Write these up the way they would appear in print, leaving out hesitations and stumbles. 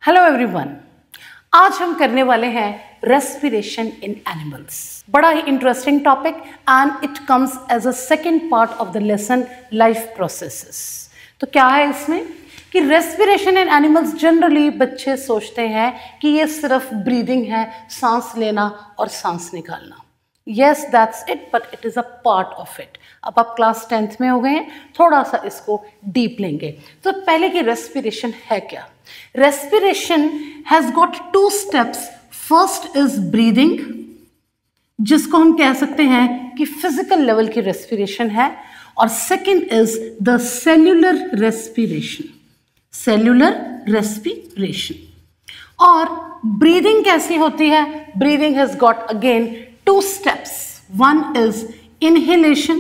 Hello everyone, आज हम करने वाले हैं रेस्पिरेशन इन एनिमल्स। बड़ा ही interesting topic and it comes as a second part of the lesson life processes. तो क्या है इसमें कि रेस्पिरेशन इन एनिमल्स, जनरली बच्चे सोचते हैं कि ये सिर्फ ब्रीदिंग है, सांस लेना और सांस निकालना। Yes, that's it, but it is a part of it. अब आप क्लास 10th में हो गए हैं, थोड़ा सा इसको डीप लेंगे। तो पहले की रेस्पिरेशन है क्या? Respiration has got 2 steps. First is breathing, जिसको हम कह सकते हैं कि फिजिकल लेवल की रेस्पिरेशन है, और second is the cellular respiration. Cellular respiration. और ब्रीदिंग कैसी होती है? Breathing has got again 2 steps. One is inhalation.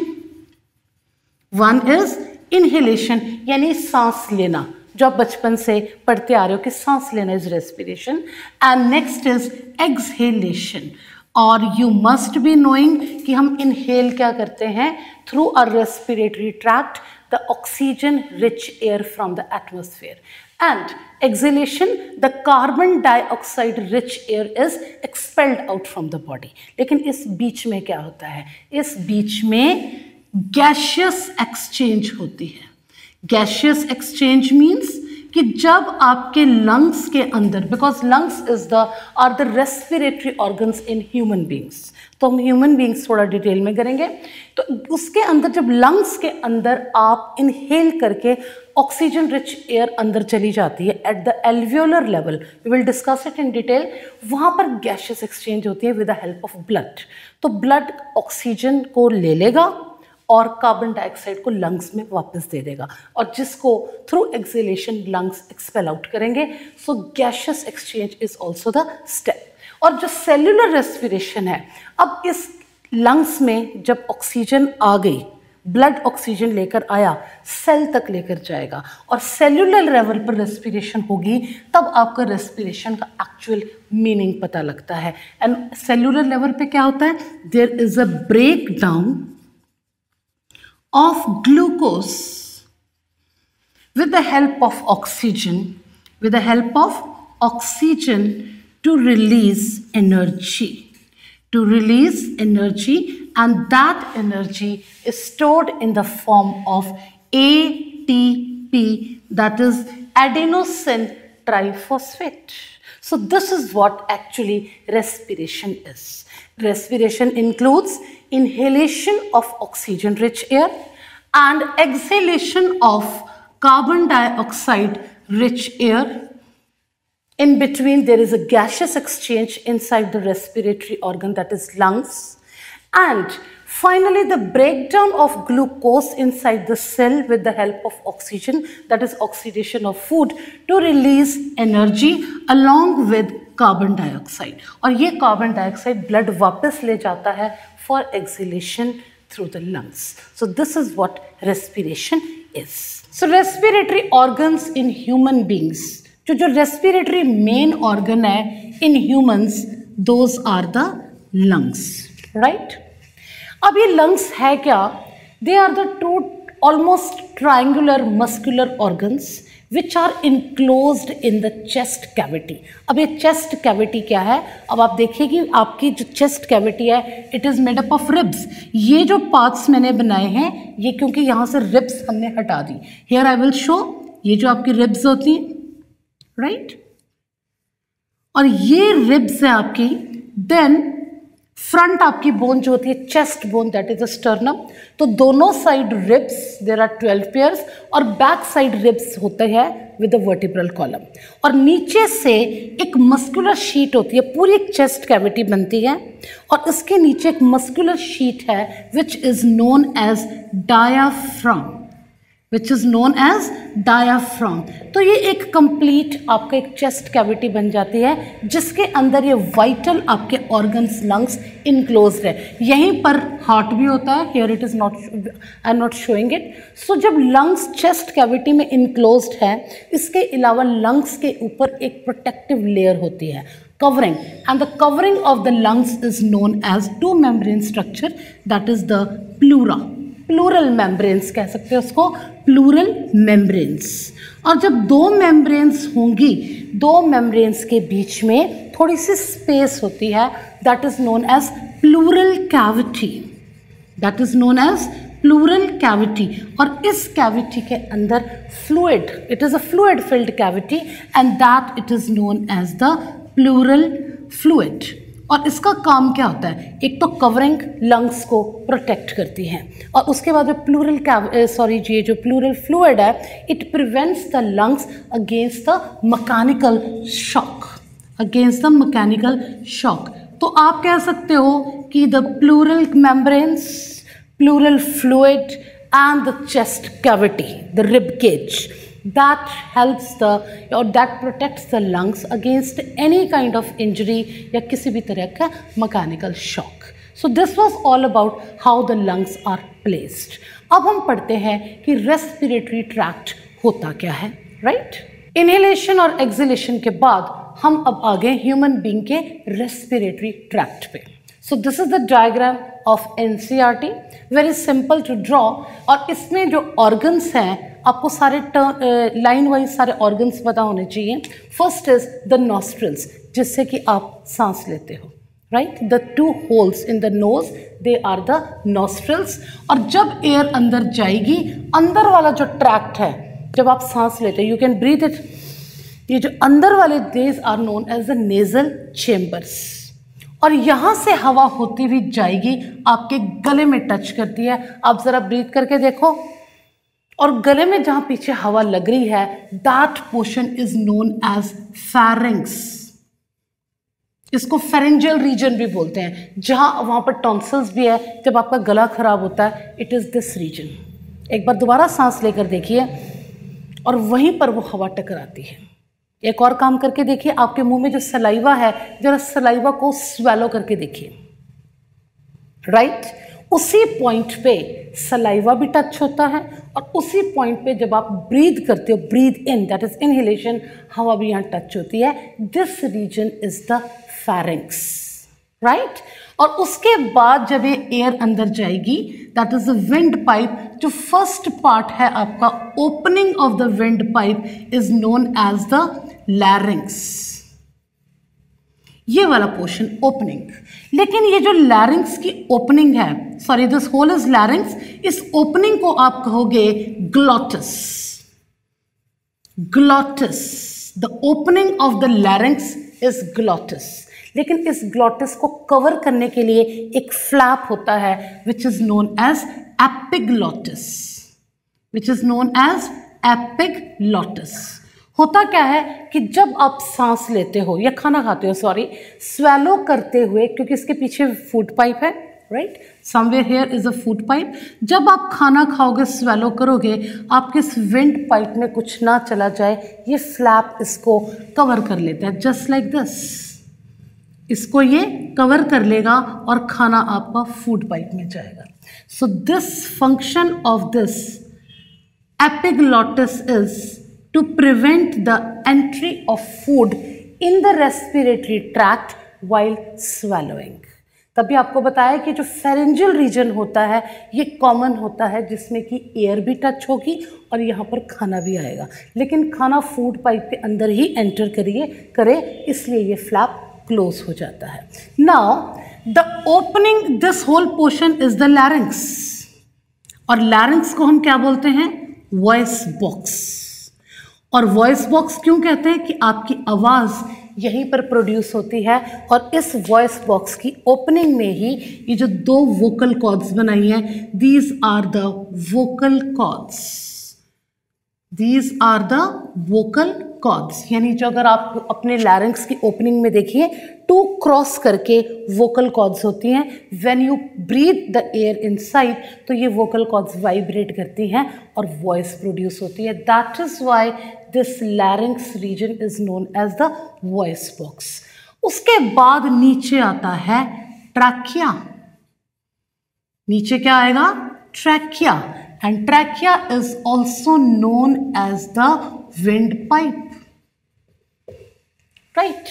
One is inhalation, यानी सांस लेना, जो आप बचपन से पढ़ते आ रहे हो कि सांस लेना is respiration. And next is exhalation. और यू मस्ट बी नोइंग कि हम इनहेल क्या करते हैं? Through our respiratory tract the oxygen rich air from the atmosphere, and exhalation, the carbon dioxide rich air is expelled out from the body. लेकिन इस बीच में क्या होता है? इस बीच में gaseous exchange होती है। Gaseous exchange means कि जब आपके lungs के अंदर, because lungs are the respiratory organs in human beings, तो हम ह्यूमन बींग्स थोड़ा डिटेल में करेंगे। तो उसके अंदर जब लंग्स के अंदर आप इनहेल करके ऑक्सीजन रिच एयर अंदर चली जाती है at the alveolar level, we will discuss it in detail, वहाँ पर गैसेस एक्सचेंज होती है with the help of blood. तो ब्लड ऑक्सीजन को ले लेगा और कार्बन डाइऑक्साइड को लंग्स में वापस दे देगा, और जिसको through exhalation lungs expel out करेंगे। So gases exchange is also the step. और जो सेल्यूलर रेस्पिरेशन है, अब इस लंग्स में जब ऑक्सीजन आ गई, ब्लड ऑक्सीजन लेकर आया, सेल तक लेकर जाएगा, और सेल्यूलर लेवल पर रेस्पिरेशन होगी, तब आपका रेस्पिरेशन का एक्चुअल मीनिंग पता लगता है। एंड सेल्यूलर लेवल पे क्या होता है? There is a break down of glucose with the help of oxygen, with the help of oxygen to release energy, and that energy is stored in the form of ATP, that is adenosine triphosphate. So this is what actually respiration is. Respiration includes inhalation of oxygen rich air and exhalation of carbon dioxide rich air. In between, there is a gaseous exchange inside the respiratory organ, that is lungs. And finally, the breakdown of glucose inside the cell with the help of oxygen, that is oxidation of food, to release energy along with carbon dioxide. और ये carbon dioxide blood वापस ले जाता है for exhalation through the lungs. So this is what respiration is. So respiratory organs in human beings, जो respiratory main organ है in humans, those are the lungs, right? अब ये लंग्स है क्या? They are the 2 almost triangular muscular organs which are enclosed in the chest cavity. अब ये chest cavity क्या है? अब आप देखिए कि आपकी जो चेस्ट कैविटी है, it is made up of ribs. ये जो पार्ट्स मैंने बनाए हैं, ये क्योंकि यहाँ से रिब्स हमने हटा दी। हियर आई विल शो, ये जो आपकी रिब्स होती हैं, राइट? और ये रिब्स है आपकी। देन फ्रंट आपकी बोन जो होती है, chest bone, that is a sternum. तो दोनों side ribs, there are 12 pairs, और बैक साइड रिब्स होते हैं विद अ वर्टिब्रल कॉलम। और नीचे से एक मस्कुलर शीट होती है, पूरी एक चेस्ट कैविटी बनती है, और इसके नीचे एक मस्कुलर शीट है which is known as diaphragm, which is known as diaphragm. तो ये एक कंप्लीट आपका एक चेस्ट कैविटी बन जाती है, जिसके अंदर ये वाइटल आपके ऑर्गन्स, लंग्स इनक्लोज्ड है। यहीं पर हार्ट भी होता है। Here it is not, I am not showing it. So जब लंग्स चेस्ट कैविटी में इनक्लोज्ड है, इसके अलावा लंग्स के ऊपर एक प्रोटेक्टिव लेयर होती है, covering, and the covering of the lungs is known as 2 membrane structure, that is the pleura. Pleural membranes कह सकते हैं उसको, प्लूरल मेम्ब्रेन्स। और जब दो मेम्ब्रेन्स होंगी, दो मेम्ब्रेन्स के बीच में थोड़ी सी स्पेस होती है, that is known as pleural cavity, that is known as pleural cavity. और इस कैविटी के अंदर fluid, it is a fluid filled cavity and that it is known as the pleural fluid. और इसका काम क्या होता है, एक तो कवरिंग लंग्स को प्रोटेक्ट करती है, और उसके बाद जो जो प्लूरल फ्लूइड है, it prevents the lungs against the mechanical shock, against the mechanical shock. तो आप कह सकते हो कि the pleural membranes, pleural fluid and the chest cavity, the rib cage, that helps that protects the lungs against any kind of injury या किसी भी तरह का mechanical shock. So this was all about how the lungs are placed. अब हम पढ़ते हैं कि respiratory tract होता क्या है, right? Inhalation और exhalation के बाद हम अब आ गए human being के respiratory tract पे. So this is the diagram of NCERT, very simple to draw. और इसमें जो organs हैं, आपको सारे लाइन वाइज सारे organs पता होने चाहिए. First is the nostrils, जिससे कि आप सांस लेते हो, right? The two holes in the nose, they are the nostrils. और जब air अंदर जाएगी, अंदर वाला जो tract है, जब आप सांस लेते हो, you can breathe it. ये जो अंदर वाले, these are known as the nasal chambers. और यहाँ से हवा होती हुई जाएगी, आपके गले में टच करती है. आप ज़रा ब्रीथ करके देखो, और गले में जहाँ पीछे हवा लग रही है, that portion is known as pharynx. इसको फेरेंजियल रीजन भी बोलते हैं, जहाँ वहाँ पर टॉन्सिल्स भी है. जब आपका गला खराब होता है, इट इज़ दिस रीजन. एक बार दोबारा सांस लेकर देखिए, और वहीं पर वो हवा टकराती है. एक और काम करके देखिए, आपके मुंह में जो सलाइवा है, जरा सलाइवा को स्वेलो करके देखिए, राइट? उसी पॉइंट पे सलाइवा भी टच होता है, और उसी पॉइंट पे जब आप ब्रीद करते हो, breathe in, that is inhalation, हवा भी यहाँ टच होती है. This region is the pharynx, right? और उसके बाद जब ये एयर अंदर जाएगी, that is the windpipe. जो फर्स्ट पार्ट है आपका, opening of the windpipe is known as the larynx. ये वाला पोर्शन ओपनिंग. लेकिन ये जो लैरिंग्स की ओपनिंग है, sorry this hole is larynx, इस ओपनिंग को आप कहोगे glottis. Glottis, the opening of the larynx is glottis. लेकिन इस ग्लॉटस को कवर करने के लिए एक फ्लैप होता है, which is known as epiglottis, which is known as epiglottis. होता क्या है कि जब आप सांस लेते हो या खाना खाते हो, सॉरी, स्वेलो करते हुए, क्योंकि इसके पीछे फूड पाइप है, right? Somewhere here is a food pipe. जब आप खाना खाओगे, स्वेलो करोगे, आपके इस विंड पाइप में कुछ ना चला जाए, ये फ्लैप इसको कवर कर लेता है, जस्ट लाइक दिस. इसको ये कवर कर लेगा और खाना आपका फूड पाइप में जाएगा. So this function of this epiglottis is to prevent the entry of food in the respiratory tract while swallowing. तभी आपको बताया कि जो फेरेंजियल रीजन होता है, ये कॉमन होता है, जिसमें कि एयर भी टच होगी और यहाँ पर खाना भी आएगा. लेकिन खाना फूड पाइप के अंदर ही एंटर करे, इसलिए ये फ्लैप क्लोज हो जाता है. Now the opening, this whole portion is the larynx. और लैरिंग्स को हम क्या बोलते हैं? Voice box. और वॉइस बॉक्स क्यों कहते हैं? कि आपकी आवाज़ यहीं पर प्रोड्यूस होती है, और इस वॉइस बॉक्स की ओपनिंग में ही ये जो दो वोकल कॉर्ड्स बनाई हैं, these are the vocal cords. These are the vocal cords. यानी जो अगर आप अपने लैरिंग्स की ओपनिंग में देखिए, 2 क्रॉस करके वोकल कॉर्ड्स होती हैं. When you breathe the air inside, तो ये वोकल कॉर्ड्स वाइब्रेट करती हैं और वॉइस प्रोड्यूस होती है. That is why this larynx region is known as the voice box. उसके बाद नीचे आता है ट्रैकिया. नीचे क्या आएगा? Trachea. And trachea is also known as the windpipe, right?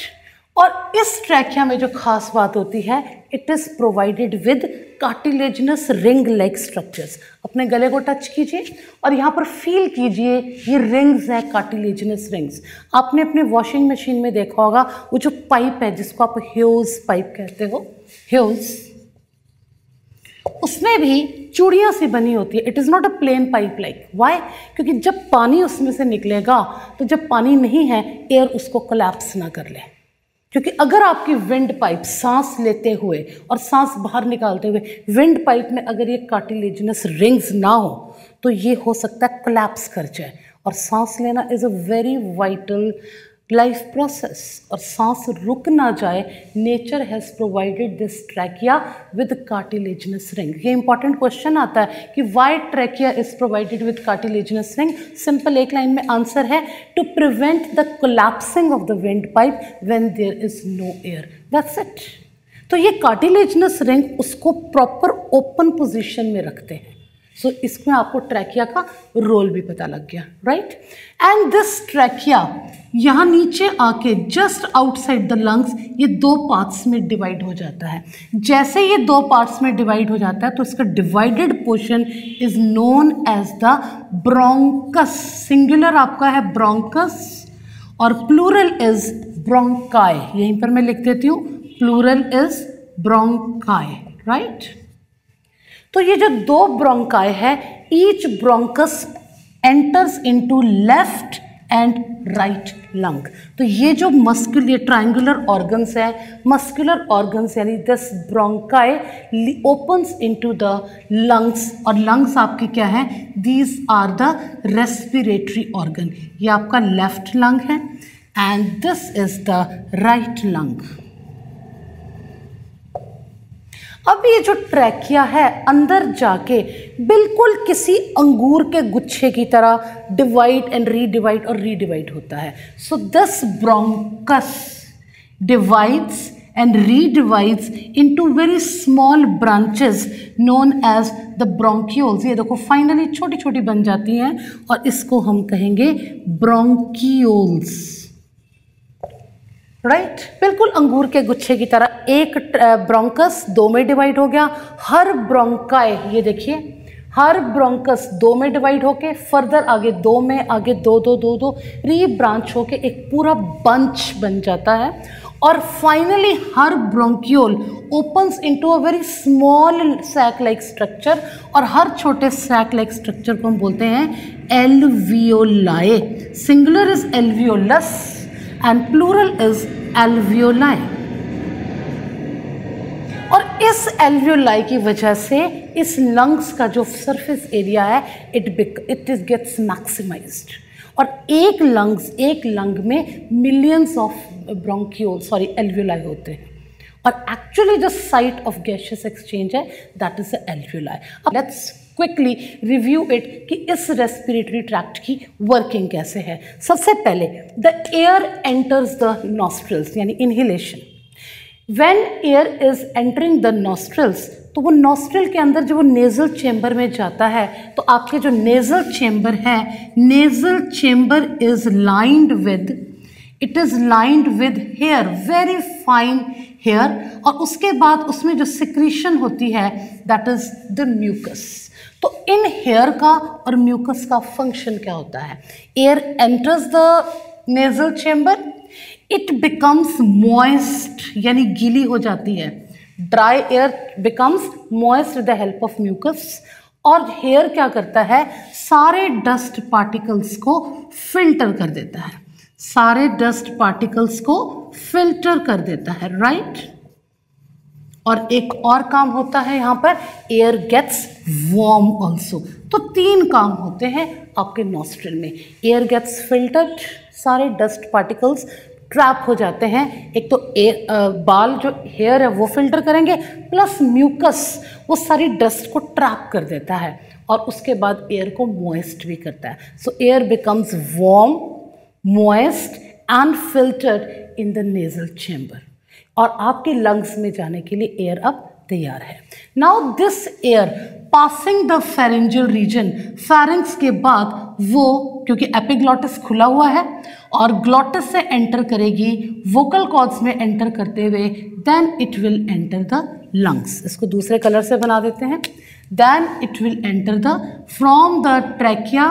और इस ट्रैकिया में जो खास बात होती है, it is provided with cartilaginous ring like structures. अपने गले को टच कीजिए और यहाँ पर फील कीजिए, ये रिंग्स हैं, कार्टिलेजिनस रिंग्स। आपने अपने वॉशिंग मशीन में देखा होगा वो जो पाइप है जिसको आप ह्यूज पाइप कहते हो, ह्यूज, उसमें भी चूड़ियाँ सी बनी होती है। It is not a plain pipe like, why? क्योंकि जब पानी उसमें से निकलेगा तो जब पानी नहीं है एयर उसको कोलैप्स ना कर ले। क्योंकि अगर आपकी विंड पाइप सांस लेते हुए और सांस बाहर निकालते हुए विंड पाइप में अगर ये कार्टिलेजिनस रिंग्स ना हो तो ये हो सकता है कोलैप्स कर जाए। और सांस लेना is a very vital life process, और सांस रुक ना जाए। Nature has provided this trachea with cartilaginous ring. ये इंपॉर्टेंट क्वेश्चन आता है कि why trachea is provided with cartilaginous ring. Simple एक लाइन में आंसर है, to prevent the collapsing of the windpipe when there is no air, that's it. तो ये cartilaginous ring उसको प्रॉपर ओपन पोजिशन में रखते हैं। सो इसमें आपको ट्रैकिया का रोल भी पता लग गया, राइट? एंड दिस ट्रैकिया यहाँ नीचे आके जस्ट आउटसाइड द लंग्स ये दो पार्ट्स में डिवाइड हो जाता है। जैसे ये दो पार्ट्स में डिवाइड हो जाता है तो इसका divided portion is known as the bronchus. Singular आपका है ब्रोंकस और प्लूरल इज ब्रोंकाई। यहीं पर मैं लिख देती हूँ, प्लूरल इज ब्रोंकाई, राइट? तो ये जो दो ब्रोंकाई है, each bronchus enters into left and right lung. तो ये जो ये ट्रायंगुलर ऑर्गन्स हैं, मस्कुलर ऑर्गन्स, यानी this bronchi opens into the lungs, और लंग्स आपके क्या है? These are the respiratory organ. ये आपका लेफ्ट लंग है and this is the right lung. अब ये जो ट्रैकिया है अंदर जाके बिल्कुल किसी अंगूर के गुच्छे की तरह डिवाइड एंड रीडिवाइड और रीडिवाइड होता है। So this bronchus divides and redivides into very small branches known as the bronchioles। ये देखो फाइनली छोटी छोटी बन जाती हैं और इसको हम कहेंगे bronchioles, राइट? बिल्कुल अंगूर के गुच्छे की तरह एक ब्रोंकस दो में डिवाइड हो गया। हर ब्रोंकाई, ये देखिए, हर ब्रोंकस दो में डिवाइड होके फर्दर आगे दो में, आगे दो दो दो दो रीब्रांच होके एक पूरा बंच बन जाता है। और फाइनली हर bronchiole opens into a very small sac like structure, और हर छोटे सैक लाइक स्ट्रक्चर को हम बोलते हैं alveoli. Singular is alveolus and plural is alveoli. और इस एल्वियोलाई की वजह से इस लंग्स का जो सरफेस एरिया है इट इज गेट्स मैक्सिमाइज्ड। और एक लंग में मिलियंस ऑफ एल्वियोलाई होते हैं। और एक्चुअली जो साइट ऑफ गैसियस एक्सचेंज है दैट इज द एल्वियोलाई। अब लेट्स क्विकली रिव्यू इट कि इस रेस्पिरेटरी ट्रैक्ट की वर्किंग कैसे है। सबसे पहले the air enters the nostrils, यानी inhalation. When air is entering the nostrils, तो वो नॉस्ट्रिल के अंदर जब वो नेजल चेम्बर में जाता है तो आपके जो नेजल चेम्बर है, nasal chamber is lined with hair, very fine hair. और उसके बाद उसमें जो सिक्रीशन होती है दैट इज द म्यूकस। तो इन हेयर का और म्यूकस का फंक्शन क्या होता है? Air enters the nasal chamber, it becomes moist, यानी गीली हो जाती है। Dry air becomes moist with the help of mucus. और हेयर क्या करता है? सारे डस्ट पार्टिकल्स को फिल्टर कर देता है, सारे डस्ट पार्टिकल्स को फिल्टर कर देता है, राइट? और एक और काम होता है यहाँ पर, एयर गेट्स वार्म ऑल्सो। तो तीन काम होते हैं आपके नॉस्ट्रिल में। एयर गेट्स फिल्टर्ड, सारे डस्ट पार्टिकल्स ट्रैप हो जाते हैं। एक तो बाल जो हेयर है वो फिल्टर करेंगे, प्लस म्यूकस वो सारी डस्ट को ट्रैप कर देता है और उसके बाद एयर को मॉइस्ट भी करता है। सो air becomes warm, moist and filtered in the nasal chamber, और आपके लंग्स में जाने के लिए एयर अब तैयार है। Now this air passing the pharyngeal region, pharynx के बाद वो, क्योंकि एपिग्लॉटिस खुला हुआ है और ग्लॉटिस से एंटर करेगी वोकल कॉर्ड्स में एंटर करते हुए, then it will enter the lungs. इसको दूसरे कलर से बना देते हैं। Then it will enter the from the trachea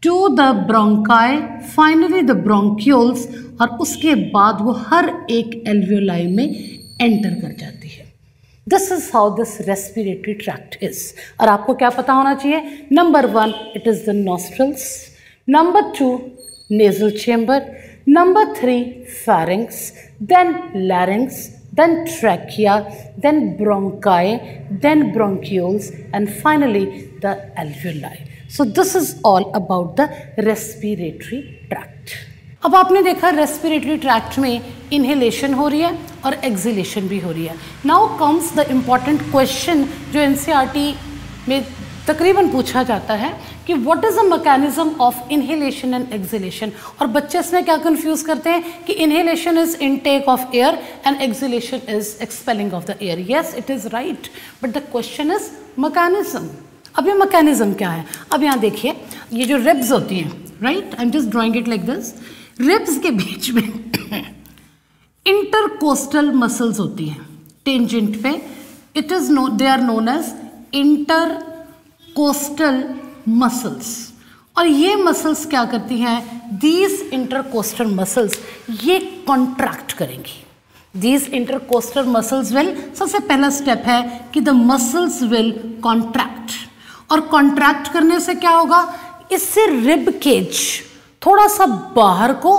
to the bronchi, finally the bronchioles, और उसके बाद वो हर एक एल्वियोलाई में एंटर कर जाती है। This is how this respiratory tract is. और आपको क्या पता होना चाहिए? Number 1 it is the nostrils, number 2 nasal chamber, number 3 pharynx, then larynx, then trachea, then bronchi, then bronchioles, and finally the alveoli. So this is all about the respiratory tract. अब आपने देखा respiratory tract में inhalation हो रही है और exhalation भी हो रही है। Now comes the important question जो एनसीईआरटी में तकरीबन पूछा जाता है कि what is the mechanism of inhalation and exhalation. और बच्चे इसमें क्या कंफ्यूज करते हैं कि inhalation is intake of air and exhalation is expelling of the air. Yes, it is right, but the question is mechanism. अब ये मैकेनिज्म क्या है? अब यहाँ देखिए, ये जो रिब्स होती हैं, right, I am just drawing it like this. Ribs के बीच में इंटरकोस्टल मसल्स होती हैं टेंजेंट पे, it is known, they are known as intercostal muscles. और ये मसल्स क्या करती हैं? दीज इंटरकोस्टल मसल्स ये कॉन्ट्रैक्ट करेंगी। दीज इंटरकोस्टल मसल्स विल, सबसे पहला स्टेप है कि द मसल्स विल कॉन्ट्रैक्ट, और कॉन्ट्रैक्ट करने से क्या होगा? इससे रिब केज थोड़ा सा बाहर को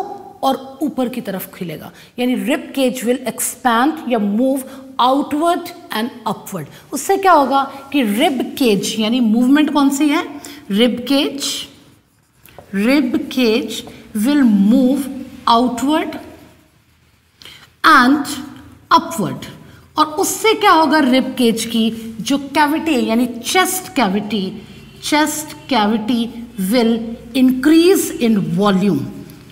और ऊपर की तरफ खिलेगा, यानी रिब केज विल एक्सपैंड या मूव आउटवर्ड एंड अपवर्ड। उससे क्या होगा कि रिब केज, यानी मूवमेंट कौन सी है? Rib cage will move outward and upward, और उससे क्या होगा? रिब केज की जो कैविटी है, यानी chest cavity will increase in volume,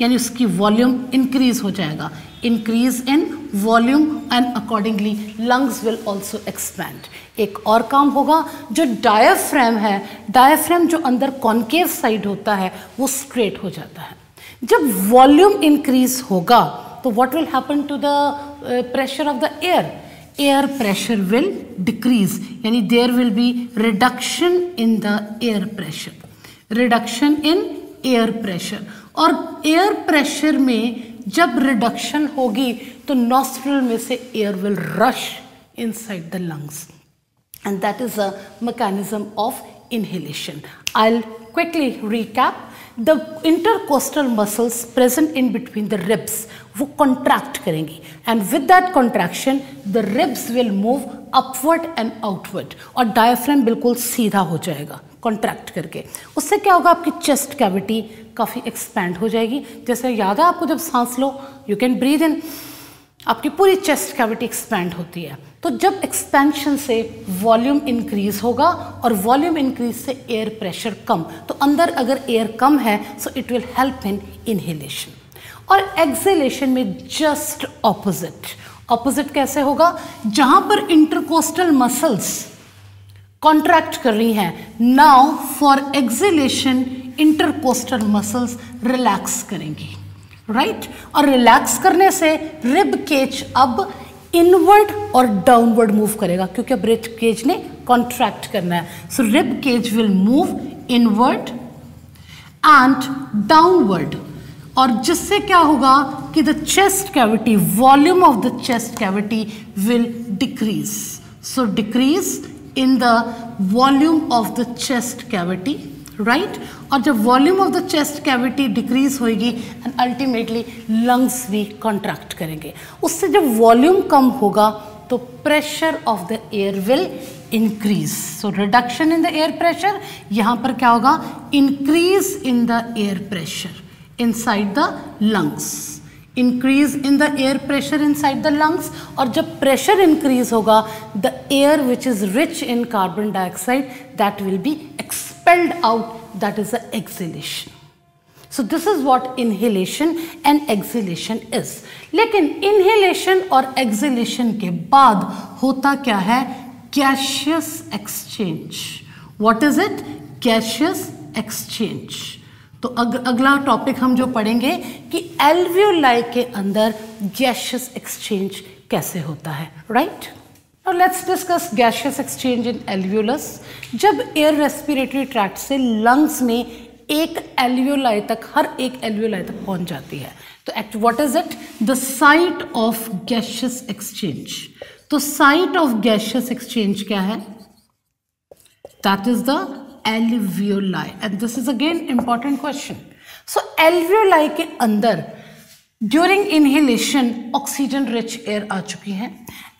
यानी उसकी वॉल्यूम इंक्रीज हो जाएगा, increase in volume, and accordingly lungs will also expand. एक और काम होगा, जो डायाफ्राम है, डायाफ्राम जो अंदर कॉन्केव साइड होता है वो स्ट्रेट हो जाता है। जब वॉल्यूम इंक्रीज होगा तो what will happen to the pressure of the air? Air pressure will decrease, यानी there will be reduction in the air pressure, reduction in air pressure. और एयर प्रेशर में जब रिडक्शन होगी तो नॉस्ट्रल में से air will rush inside the lungs, and that is a mechanism of inhalation. I'll quickly recap. The intercostal muscles present in between the ribs वो contract करेंगी, and with that contraction the ribs will move upward and outward, और diaphragm बिल्कुल सीधा हो जाएगा contract करके। उससे क्या होगा? आपकी चेस्ट कैविटी काफ़ी एक्सपैंड हो जाएगी। जैसे याद है आपको, जब सांस लो यू कैन ब्रीथ इन, आपकी पूरी चेस्ट कैविटी एक्सपैंड होती है। तो जब एक्सपेंशन से वॉल्यूम इंक्रीज होगा और वॉल्यूम इंक्रीज से एयर प्रेशर कम, तो अंदर अगर एयर कम है so it will help in inhalation. और एक्सहेलेशन में जस्ट ऑपोजिट कैसे होगा? जहां पर इंटरकोस्टल मसल्स कॉन्ट्रैक्ट कर रही हैं, now for exhalation intercostal muscles relax करेंगी, राइट? और रिलैक्स करने से रिब केज अब इनवर्ड और डाउनवर्ड मूव करेगा, क्योंकि अब रिब केज ने कॉन्ट्रैक्ट करना है। So rib cage will move inward and downward, और जिससे क्या होगा कि the chest cavity, volume of the chest cavity will decrease. So decrease in the volume of the chest cavity, right? और जब volume of the chest cavity decrease होगी and ultimately lungs भी contract करेंगे। उससे जब वॉल्यूम कम होगा तो pressure of the air will increase. So reduction in the air pressure, यहाँ पर क्या होगा? Increase in the air pressure inside the lungs, increase in the air pressure inside the lungs. और जब प्रेशर इंक्रीज होगा, the air which is rich in carbon dioxide that will be expelled out, that is the exhalation. So this is what inhalation and exhalation is. लेकिन inhalation और exhalation के बाद होता क्या है? Gaseous exchange. What is it? Gaseous exchange. तो अगला topic हम जो पढ़ेंगे कि एल्वियोलाई के अंदर गैशियस एक्सचेंज कैसे होता है, right? Now let's discuss gaseous exchange in alveolus. जब एयर रेस्पिरेटरी ट्रैक्ट से लंग्स में एक एल्वियोलाई तक, हर एक एल्वियोलाई तक पहुंच जाती है, तो what is it? The site of gaseous exchange. तो साइट ऑफ गैशियस एक्सचेंज क्या है? That is the alveoli, and this is again important question. So alveoli के अंदर during inhalation oxygen rich air आ चुकी है,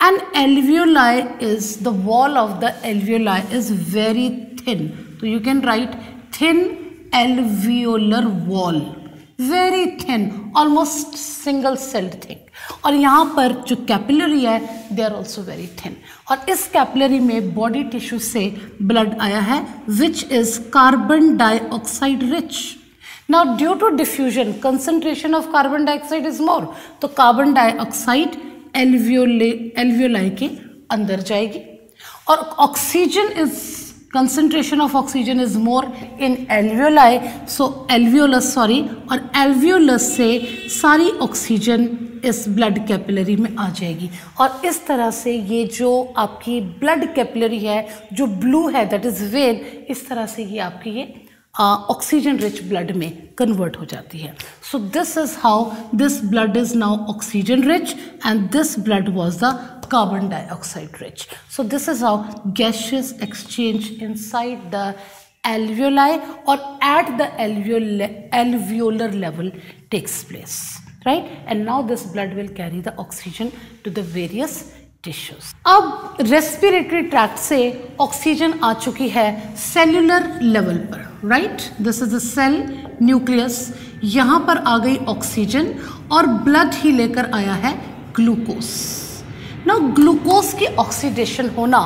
and alveoli is the wall of the alveoli is very thin, so you can write thin alveolar wall, very thin, almost single celled thing. और यहाँ पर जो capillary है they are also very thin, और इस capillary में body tissue से blood आया है which is carbon dioxide rich. Now due to diffusion concentration of carbon dioxide is more, तो कार्बन डाइऑक्साइड एल्वियोलाई के अंदर जाएगी, और oxygen is concentration of oxygen is more in alveoli, so और alveolus से सारी ऑक्सीजन इस ब्लड कैपिलरी में आ जाएगी, और इस तरह से ये जो आपकी ब्लड कैपिलरी है जो ब्लू है दैट इज वेन, इस तरह से ये आपकी ये ऑक्सीजन रिच ब्लड में कन्वर्ट हो जाती है। So this is how this blood is now oxygen rich and this blood was the carbon dioxide rich. So this is how gaseous exchange inside the alveoli or at the alveolar level takes place, right? And now this blood will carry the oxygen to the various tissues. अब respiratory tract से oxygen आ चुकी है cellular level पर, right? This is the cell nucleus. यहाँ पर आ गई oxygen और blood ही लेकर आया है glucose. Now ग्लूकोज की ऑक्सीडेशन होना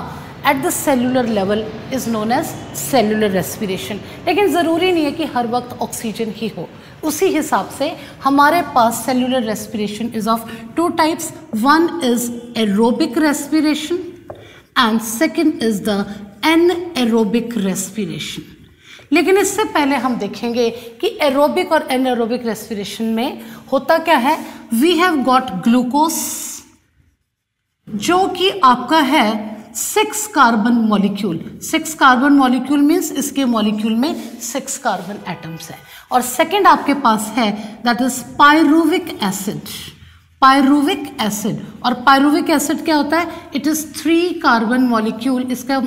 at the cellular level is known as cellular respiration, लेकिन ज़रूरी नहीं है कि हर वक्त ऑक्सीजन ही हो। उसी हिसाब से हमारे पास cellular respiration is of two types, one is aerobic respiration and second is the anaerobic respiration. लेकिन इससे पहले हम देखेंगे कि एरोबिक और एनएरोबिक रेस्पिरेशन में होता क्या है। वी हैव गॉट ग्लूकोज जो कि आपका है 6 carbon molecule. 6 carbon molecule means इसके मॉलिक्यूल में 6 कार्बन एटम्स है, और सेकंड आपके पास है that is pyruvic acid. Pyruvic acid, और पायरुविक एसिड क्या होता है? It is 3 carbon molecule. इसका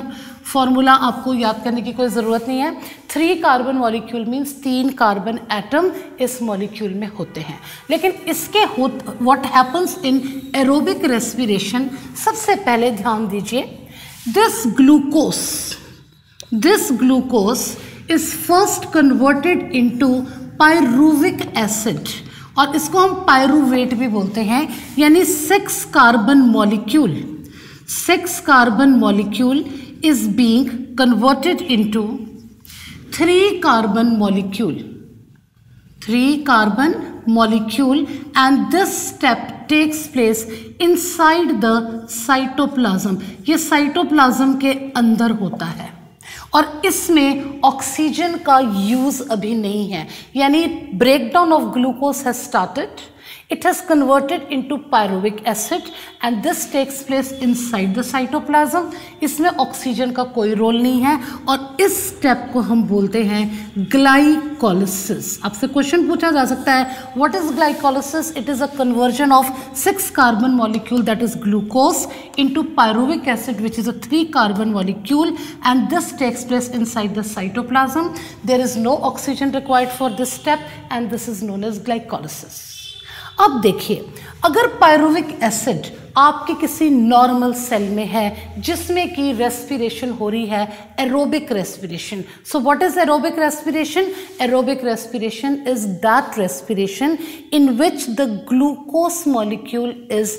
फॉर्मूला आपको याद करने की कोई ज़रूरत नहीं है। 3 carbon molecule means 3 carbon atom इस मॉलिक्यूल में होते हैं। लेकिन इसके what happens in aerobic respiration, सबसे पहले ध्यान दीजिए, this glucose is first converted into pyruvic acid, और इसको हम पायरुवेट भी बोलते हैं, यानी 6 carbon molecule is being converted into 3 carbon molecule and this step takes place inside the cytoplasm. ये साइटोप्लाज्म के अंदर होता है, और इसमें ऑक्सीजन का यूज अभी नहीं है, यानी breakdown of glucose has started, it has converted into pyruvic acid and this takes place inside the cytoplasm. इसमें ऑक्सीजन का कोई रोल नहीं है, और इस स्टेप को हम बोलते हैं ग्लाइकोलिसिस। आपसे क्वेश्चन पूछा जा सकता है what is glycolysis? It is a conversion of 6 carbon molecule that is glucose into pyruvic acid which is a 3 carbon molecule and this takes place inside the cytoplasm. There is no oxygen required for this step and this is known as glycolysis. अब देखिए, अगर pyruvic acid आपके किसी normal cell में है जिसमें कि respiration हो रही है aerobic respiration, so what is aerobic respiration? Aerobic respiration is that respiration in which the glucose molecule is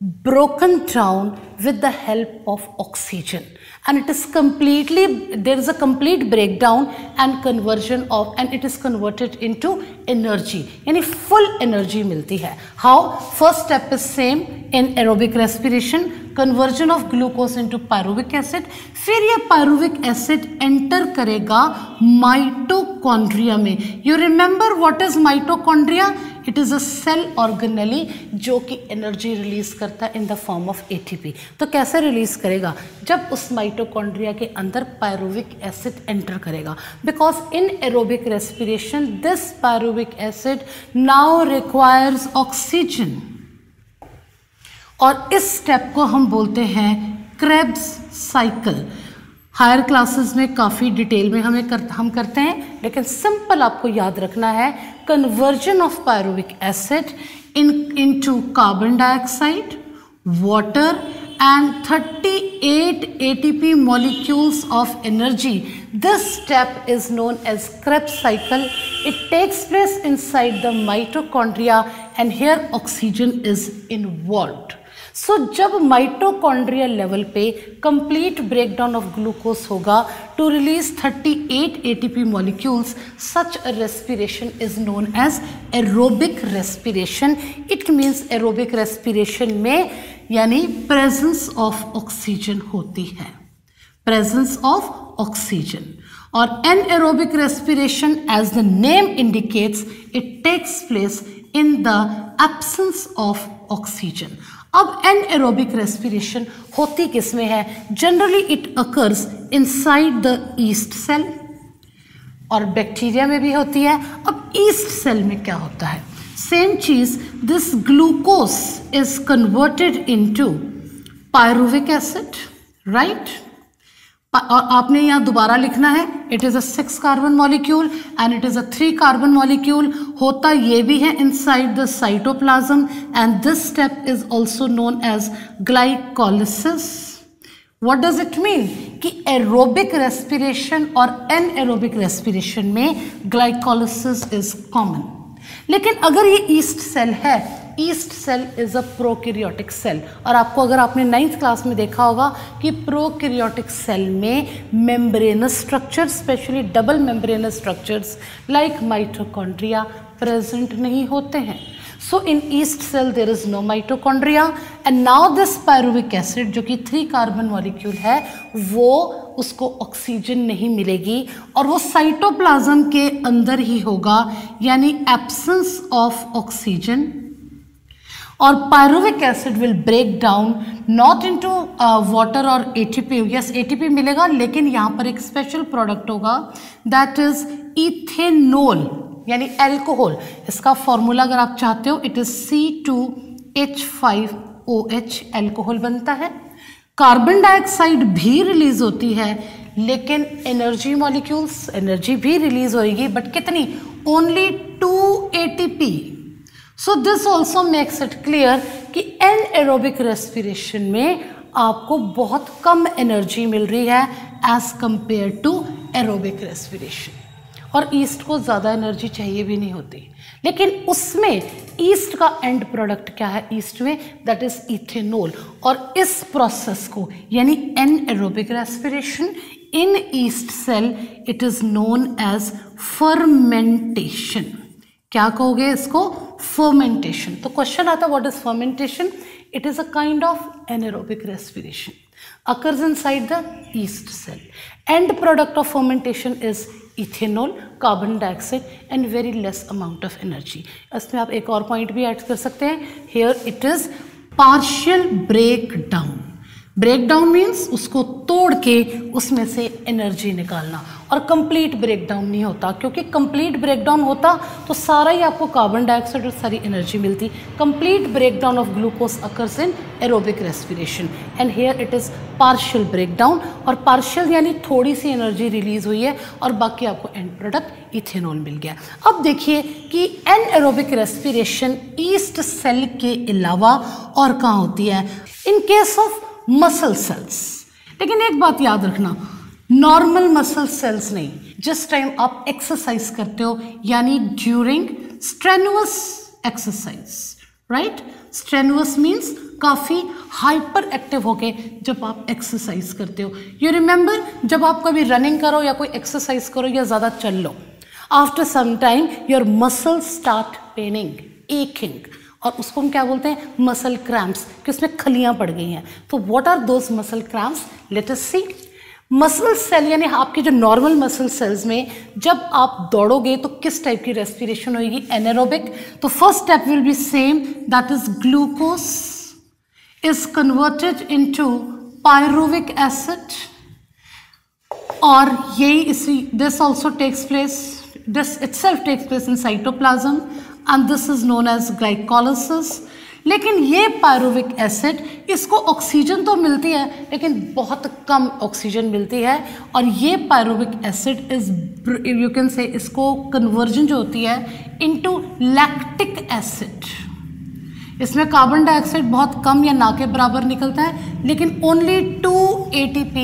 broken down with the help of oxygen, and it is completely, there is a complete breakdown and conversion of, and it is converted into energy, यानी full energy मिलती है. How? First step is same in aerobic respiration, conversion of glucose into pyruvic acid. फिर ये pyruvic acid enter करेगा mitochondria में. You remember what is mitochondria? It is a cell organelle जो कि energy release करता है in the form of ATP. तो कैसे रिलीज करेगा? जब उस माइटोकॉन्ड्रिया के अंदर पायरुविक एसिड एंटर करेगा. Because in aerobic respiration this pyruvic acid now requires oxygen, और इस स्टेप को हम बोलते हैं क्रेब्स साइकिल. हायर क्लासेस में काफ़ी डिटेल में हम करते हैं, लेकिन सिंपल आपको याद रखना है, conversion of pyruvic acid into carbon dioxide, water and 38 ATP molecules of energy. This step is known as Krebs cycle. It takes place inside the mitochondria and here oxygen is involved. So जब mitochondrial level पे complete breakdown of glucose होगा to release 38 ATP molecules, such a respiration is known as aerobic respiration. It means aerobic respiration में यानी presence of oxygen होती है, presence of oxygen. और anaerobic respiration as the name indicates it takes place in the absence of oxygen. अब anaerobic respiration होती किसमें है? Generally it occurs inside the yeast cell, और बैक्टीरिया में भी होती है. अब ईस्ट सेल में क्या होता है? सेम चीज, this glucose is converted into pyruvic acid, right. और आपने यहाँ दोबारा लिखना है, it is a 6 carbon molecule and it is a 3 carbon molecule. होता ये भी है inside the cytoplasm and this step is also known as glycolysis. What does it mean? कि एरोबिक रेस्पिरेशन और एनएरोबिक रेस्पिरेशन में ग्लाइकोलिसिस इज कॉमन. लेकिन अगर ये ईस्ट सेल है, yeast cell is a prokaryotic cell, और आपको अगर आपने 9th क्लास में देखा होगा कि प्रोकैरियोटिक सेल में membranous structure, specially double membranous structures like mitochondria present नहीं होते हैं. So in yeast cell there is no mitochondria and now this pyruvic acid जो कि 3 कार्बन मॉलिक्यूल है, वो उसको ऑक्सीजन नहीं मिलेगी और वो साइटोप्लाज्म के अंदर ही होगा, यानी एब्सेंस ऑफ ऑक्सीजन. और pyruvic acid will break down not into water और एटीपी. यस, एटीपी मिलेगा, लेकिन यहाँ पर एक स्पेशल प्रोडक्ट होगा दैट इज इथेनॉल, यानी एल्कोहल. इसका फॉर्मूला अगर आप चाहते हो, इट इज C2H5OH, एल्कोहल बनता है. कार्बन डाइऑक्साइड भी रिलीज होती है, लेकिन एनर्जी मॉलिक्यूल्स, एनर्जी भी रिलीज होगी, बट कितनी? Only 2 ATP. So this also makes it clear कि एनएरोबिक रेस्पिरेशन में आपको बहुत कम एनर्जी मिल रही है as compare to aerobic respiration. और ईस्ट को ज़्यादा एनर्जी चाहिए भी नहीं होती, लेकिन उसमें ईस्ट का एंड प्रोडक्ट क्या है ईस्ट में? That is ethanol. और इस प्रोसेस को यानी anaerobic respiration in yeast cell it is known as fermentation. क्या कहोगे इसको? फर्मेंटेशन. तो क्वेश्चन आता, what is fermentation? It is a kind of anaerobic respiration occurs inside the yeast cell. End product of fermentation is ethanol, carbon dioxide and very less amount of energy. इसमें आप एक और point भी add कर सकते हैं. Here it is partial breakdown. Breakdown means उसको तोड़ के उसमें से एनर्जी निकालना, और कंप्लीट ब्रेकडाउन नहीं होता, क्योंकि कंप्लीट ब्रेकडाउन होता तो सारा ही आपको कार्बन डाइऑक्साइड और सारी एनर्जी मिलती. Complete breakdown of glucose occurs in aerobic respiration and here it is partial breakdown. और पार्शियल यानी थोड़ी सी एनर्जी रिलीज हुई है और बाकी आपको एंड प्रोडक्ट इथेनॉल मिल गया. अब देखिए कि एनएरोबिक रेस्पिरेशन ईस्ट सेल के अलावा और कहाँ होती है? In case of muscle cells. लेकिन एक बात याद रखना, नॉर्मल मसल सेल्स नहीं. जिस टाइम आप एक्सरसाइज करते हो, यानी during strenuous exercise, right. Strenuous means काफ़ी हाइपर एक्टिव होके जब आप एक्सरसाइज करते हो। यू रिमेंबर जब आप कभी रनिंग करो या कोई एक्सरसाइज करो या ज़्यादा चल लो, after some time your muscles start paining, aching, और उसको हम क्या बोलते हैं, मसल क्रैम्प्स, कि उसमें खलियाँ पड़ गई हैं। तो what are those muscle cramps, let us see. Muscle cell यानी आपके जो नॉर्मल मसल सेल्स में जब आप दौड़ोगे तो किस टाइप की रेस्पिरेशन होगी, एनारोबिक। तो first step will be same, that is glucose is converted into pyruvic acid, और यही इसी this also takes place, this itself takes place in cytoplasm and this is known as glycolysis. लेकिन ये pyruvic acid, इसको oxygen तो मिलती है लेकिन बहुत कम ऑक्सीजन मिलती है, और ये pyruvic acid is you can say इसको कन्वर्जन जो होती है इनटू लैक्टिक एसिड। इसमें कार्बन डाइऑक्साइड बहुत कम या ना के बराबर निकलता है, लेकिन only 2 ATP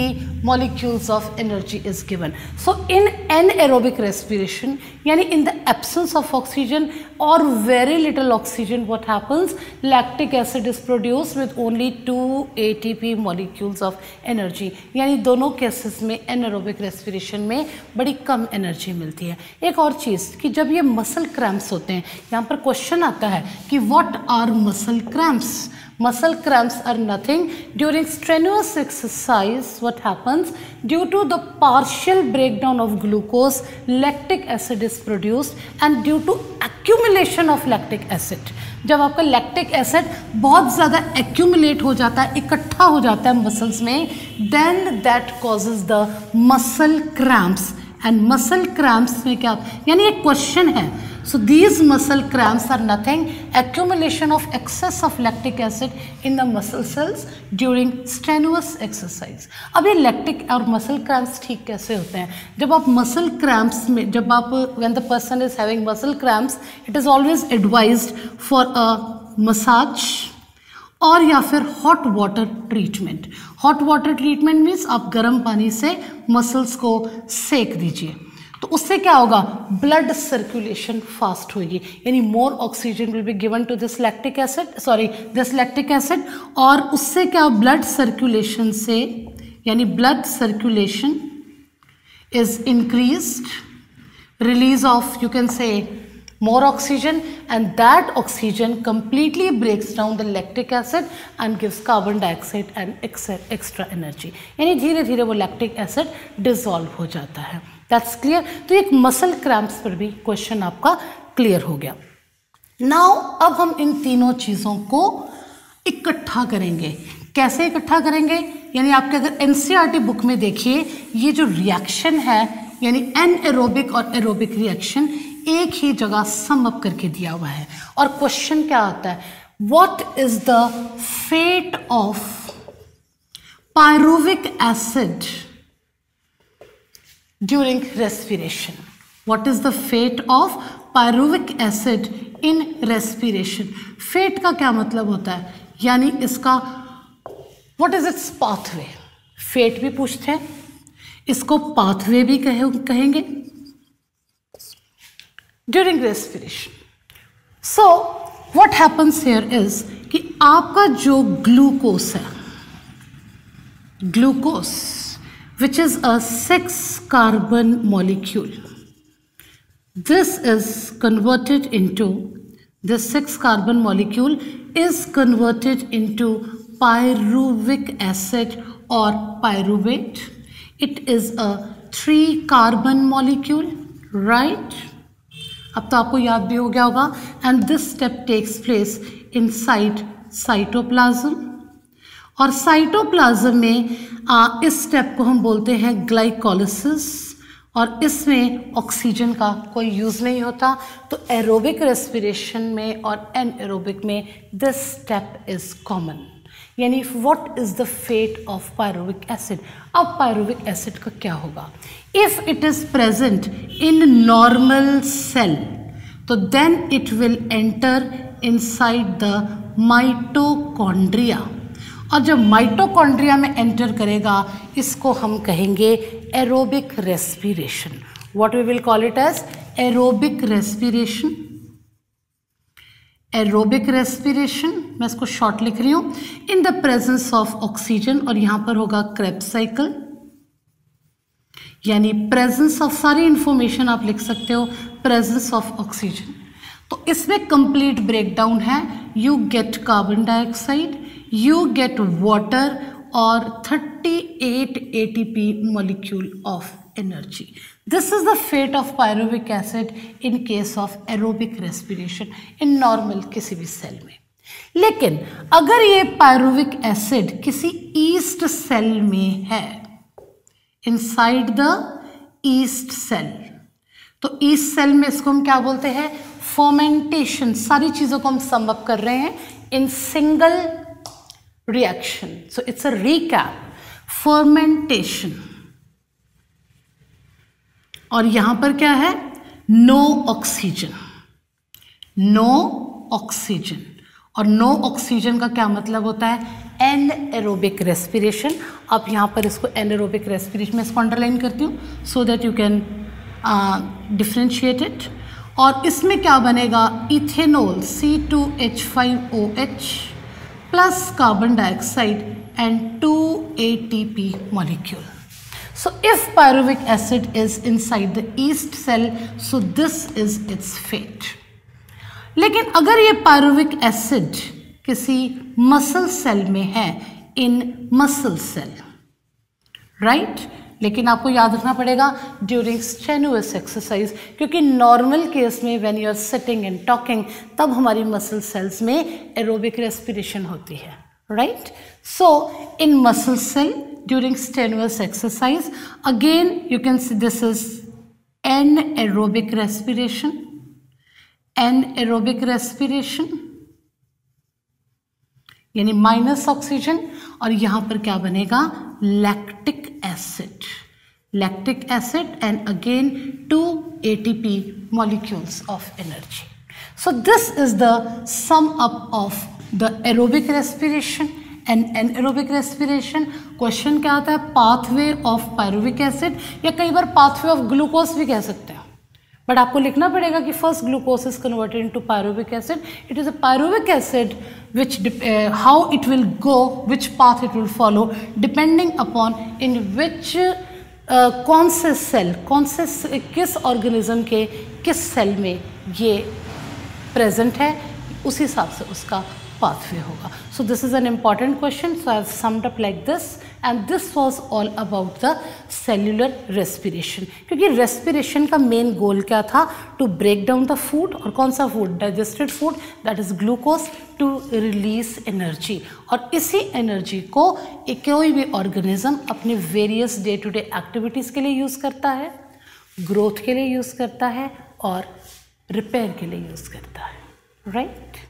molecules of energy is given. So in anaerobic respiration, yani in the absence of oxygen or very little oxygen, what happens, lactic acid is produced with only 2 ATP molecules of energy. यानी दोनों cases में anaerobic respiration में बड़ी कम energy मिलती है। एक और चीज़ कि जब ये मसल क्रैम्प्स होते हैं, यहाँ पर क्वेश्चन आता है कि what are muscle cramps? Muscle cramps are nothing. During strenuous exercise, what happens? Due to the partial breakdown of glucose, lactic acid is produced, and due to accumulation of lactic acid, जब आपका lactic acid बहुत ज़्यादा accumulate हो जाता है, इकट्ठा हो जाता है मसल्स में, then that causes the muscle cramps. And muscle cramps में क्या, यानी एक क्वेश्चन है, so these muscle cramps are nothing, accumulation of excess of lactic acid in the muscle cells during strenuous exercise. अब ये lactic और muscle cramps ठीक कैसे होते हैं? जब आप muscle cramps में, जब आप when the person is having muscle cramps, it is always advised for a massage और या फिर hot water treatment. Hot water treatment means आप गर्म पानी से मसल्स को सेक दीजिए, तो उससे क्या होगा, ब्लड सर्कुलेशन फास्ट होगी, यानी more oxygen will be given to this lactic acid, और उससे क्या, ब्लड सर्कुलेशन से, यानी blood circulation is increased, release of, you can say, more oxygen, and that oxygen completely breaks down the lactic acid and gives carbon dioxide and extra energy. यानी धीरे धीरे वो lactic acid dissolve हो जाता है। That's clear? तो एक muscle cramps पर भी क्वेश्चन आपका क्लियर हो गया। Now अब हम इन तीनों चीज़ों को इकट्ठा करेंगे। कैसे इकट्ठा करेंगे, यानी आपके अगर NCERT बुक में देखिए, ये जो रिएक्शन है यानी एनएरोबिक और एरोबिक रिएक्शन एक ही जगह सम अप करके दिया हुआ है, और क्वेश्चन क्या आता है, what is the fate of pyruvic acid during respiration? What is the fate of pyruvic acid in respiration? Fate का क्या मतलब होता है, यानी इसका what is its pathway? Fate भी पूछते हैं, इसको पाथवे भी कहेंगे during respiration. So what happens here is कि आपका जो ग्लूकोज है, glucose which is a 6 carbon molecule, this is converted into, this 6 carbon molecule is converted into pyruvic acid or pyruvate. It is a 3 carbon molecule, right? अब तो आपको याद भी हो गया होगा, and this step takes place inside cytoplasm, और cytoplasm में इस स्टेप को हम बोलते हैं ग्लाइकोलिसिस, और इसमें ऑक्सीजन का कोई यूज़ नहीं होता। तो एरोबिक रेस्पिरेशन में और एनएरोबिक में दिस स्टेप इज़ कॉमन। यानी what is the fate of pyruvic acid? अब पायरुविक एसिड का क्या होगा? If it is present in normal cell तो then it will enter inside the mitochondria, और जब माइटोकॉन्ड्रिया में एंटर करेगा इसको हम कहेंगे aerobic respiration. What we will call it as aerobic respiration. Aerobic respiration, मैं इसको शॉर्ट लिख रही हूँ, in the presence of oxygen, और यहाँ पर होगा क्रेब्स साइकिल, यानी प्रेजेंस ऑफ, सारी इंफॉर्मेशन आप लिख सकते हो, प्रेजेंस ऑफ ऑक्सीजन। तो इसमें कंप्लीट ब्रेकडाउन है, you get carbon dioxide, you get water और 38 ATP molecule of energy. This is the fate of pyruvic acid in case of aerobic respiration in normal किसी भी सेल में। लेकिन अगर ये पायरुविक एसिड किसी ईस्ट सेल में है, इनसाइड द ईस्ट सेल, तो ईस्ट सेल में इसको हम क्या बोलते हैं, फर्मेंटेशन। सारी चीजों को हम सम अप कर रहे हैं in single reaction. So it's a recap. Fermentation. और यहां पर क्या है, नो ऑक्सीजन, नो ऑक्सीजन। और नो ऑक्सीजन का क्या मतलब होता है, एनएरोबिक रेस्पिरेशन। अब यहां पर इसको एनएरोबिक रेस्पिरेशन में इसको अंडरलाइन करती हूं so that you can differentiate it. और इसमें क्या बनेगा, ethanol C2H5OH plus carbon dioxide and 2 ATP molecule. So if pyruvic acid is inside the yeast cell, so this is its fate. लेकिन अगर ये pyruvic acid किसी मसल सेल में है, इन मसल सेल, राइट, लेकिन आपको याद रखना पड़ेगा ड्यूरिंग स्टेनुअस एक्सरसाइज, क्योंकि नॉर्मल केस में when you are sitting and talking, तब हमारी मसल सेल्स में एरोबिक रेस्पिरेशन होती है, right. So in muscle cell during strenuous exercise, again you can see this is anaerobic respiration, anaerobic respiration यानी minus oxygen, और यहां पर क्या बनेगा, lactic acid, lactic acid and again 2 ATP molecules of energy. So this is the sum up of the aerobic respiration and anaerobic respiration. Question क्या आता है, pathway of pyruvic acid, या कई बार पाथवे ऑफ ग्लूकोज भी कह सकते हैं, but आपको लिखना पड़ेगा कि first glucose is converted into pyruvic acid, it is a pyruvic acid which how it will go, which path it will follow depending upon in which कौन से सेल, कौन से किस ऑर्गेनिज्म के किस सेल में ये प्रेजेंट है, उस हिसाब से उसका pathway होगा. So this is an important question. So I have summed up like this, and this was all about the cellular respiration. क्योंकि respiration का main goal क्या था? To break down the food, और कौन सा food? Digested food, that is glucose, to release energy. और इसी energy को कोई भी organism अपने various day to day activities के लिए use करता है, growth के लिए use करता है और repair के लिए use करता है, right?